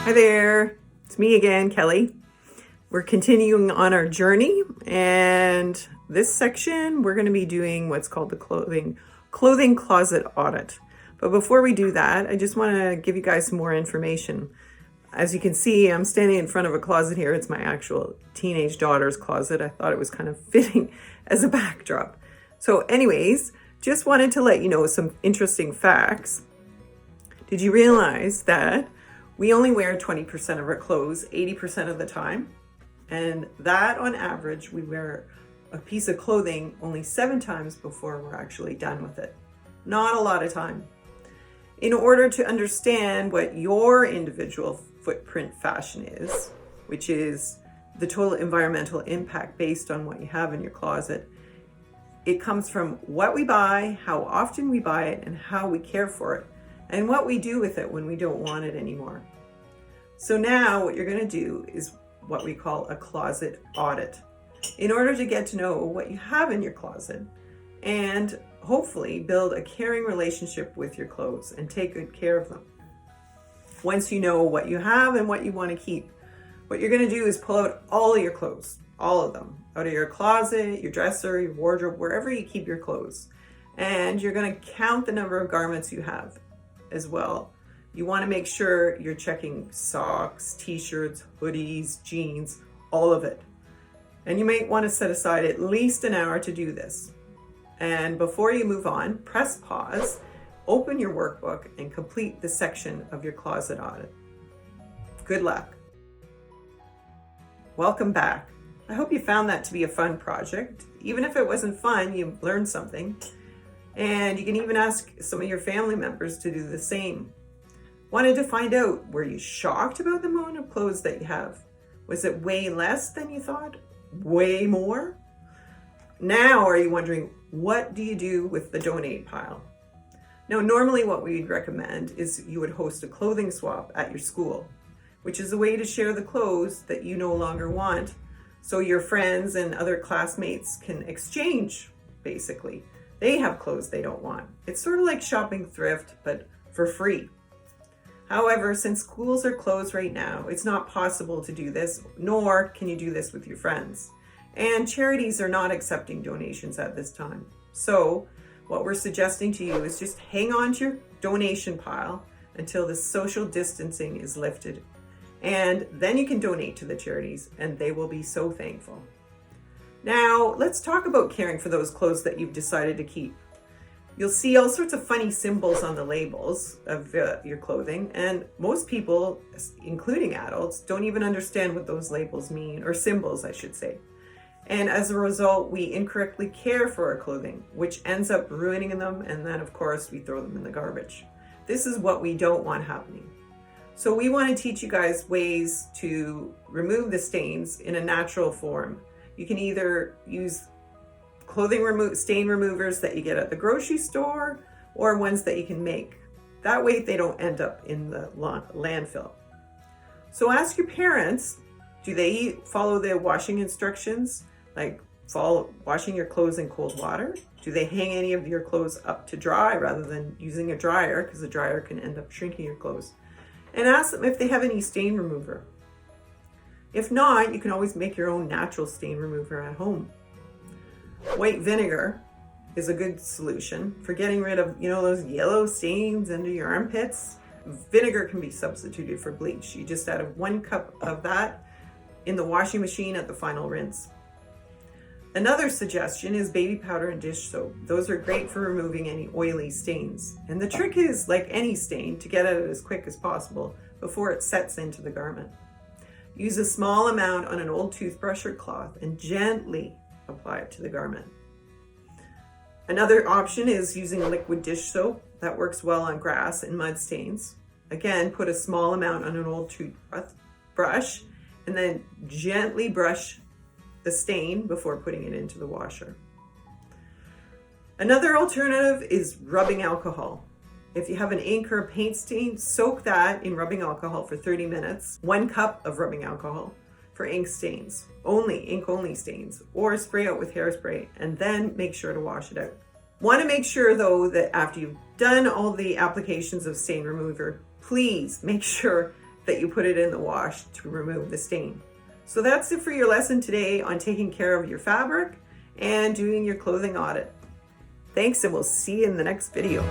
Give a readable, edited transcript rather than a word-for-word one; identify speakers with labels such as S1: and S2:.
S1: Hi there, it's me again, Kelly. We're continuing on our journey, and this section we're going to be doing what's called the clothing closet audit. But before we do that, I just want to give you guys some more information. As you can see, I'm standing in front of a closet here. It's my actual teenage daughter's closet. I thought it was kind of fitting as a backdrop. So anyways, just wanted to let you know some interesting facts. Did you realize that we only wear 20% of our clothes 80% of the time? And that on average, we wear a piece of clothing only 7 times before we're actually done with it. Not a lot of time. In order to understand what your individual footprint fashion is, which is the total environmental impact based on what you have in your closet, it comes from what we buy, how often we buy it, and how we care for it, and what we do with it when we don't want it anymore. So now what you're going to do is what we call a closet audit, in order to get to know what you have in your closet and hopefully build a caring relationship with your clothes and take good care of them. Once you know what you have and what you want to keep, what you're going to do is pull out all of your clothes, all of them, out of your closet, your dresser, your wardrobe, wherever you keep your clothes. And you're going to count the number of garments you have as well. You want to make sure you're checking socks, t-shirts, hoodies, jeans, all of it. And you might want to set aside at least an hour to do this. And before you move on, press pause, open your workbook, and complete the section of your closet audit. Good luck. Welcome back. I hope you found that to be a fun project. Even if it wasn't fun, you learned something. And you can even ask some of your family members to do the same. Wanted to find out, were you shocked about the amount of clothes that you have? Was it way less than you thought? Way more? Now are you wondering, what do you do with the donate pile? Now, normally what we'd recommend is you would host a clothing swap at your school, which is a way to share the clothes that you no longer want, so your friends and other classmates can exchange, basically. They have clothes they don't want. It's sort of like shopping thrift, but for free. However, since schools are closed right now, it's not possible to do this, nor can you do this with your friends. And charities are not accepting donations at this time. So what we're suggesting to you is just hang on to your donation pile until the social distancing is lifted. And then you can donate to the charities, and they will be so thankful. Now, let's talk about caring for those clothes that you've decided to keep. You'll see all sorts of funny symbols on the labels of your clothing, and most people, including adults, don't even understand what those labels mean, or symbols, I should say. And as a result, we incorrectly care for our clothing, which ends up ruining them, and then, of course, we throw them in the garbage. This is what we don't want happening. So we want to teach you guys ways to remove the stains in a natural form. You can either use clothing stain removers that you get at the grocery store, or ones that you can make. That way they don't end up in the landfill. So ask your parents, do they follow the washing instructions? Like washing your clothes in cold water? Do they hang any of your clothes up to dry rather than using a dryer, because a dryer can end up shrinking your clothes? And ask them if they have any stain remover. If not, you can always make your own natural stain remover at home. White vinegar is a good solution for getting rid of, those yellow stains under your armpits. Vinegar can be substituted for bleach. You just add 1 cup of that in the washing machine at the final rinse. Another suggestion is baby powder and dish soap. Those are great for removing any oily stains. And the trick is, like any stain, to get at it as quick as possible before it sets into the garment. Use a small amount on an old toothbrush or cloth and gently apply it to the garment. Another option is using liquid dish soap. That works well on grass and mud stains. Again, put a small amount on an old toothbrush and then gently brush the stain before putting it into the washer. Another alternative is rubbing alcohol. If you have an ink or a paint stain, soak that in rubbing alcohol for 30 minutes. 1 cup of rubbing alcohol for ink stains, ink only stains, or spray out with hairspray and then make sure to wash it out. Want to make sure though that after you've done all the applications of stain remover, please make sure that you put it in the wash to remove the stain. So that's it for your lesson today on taking care of your fabric and doing your clothing audit. Thanks, and we'll see you in the next video.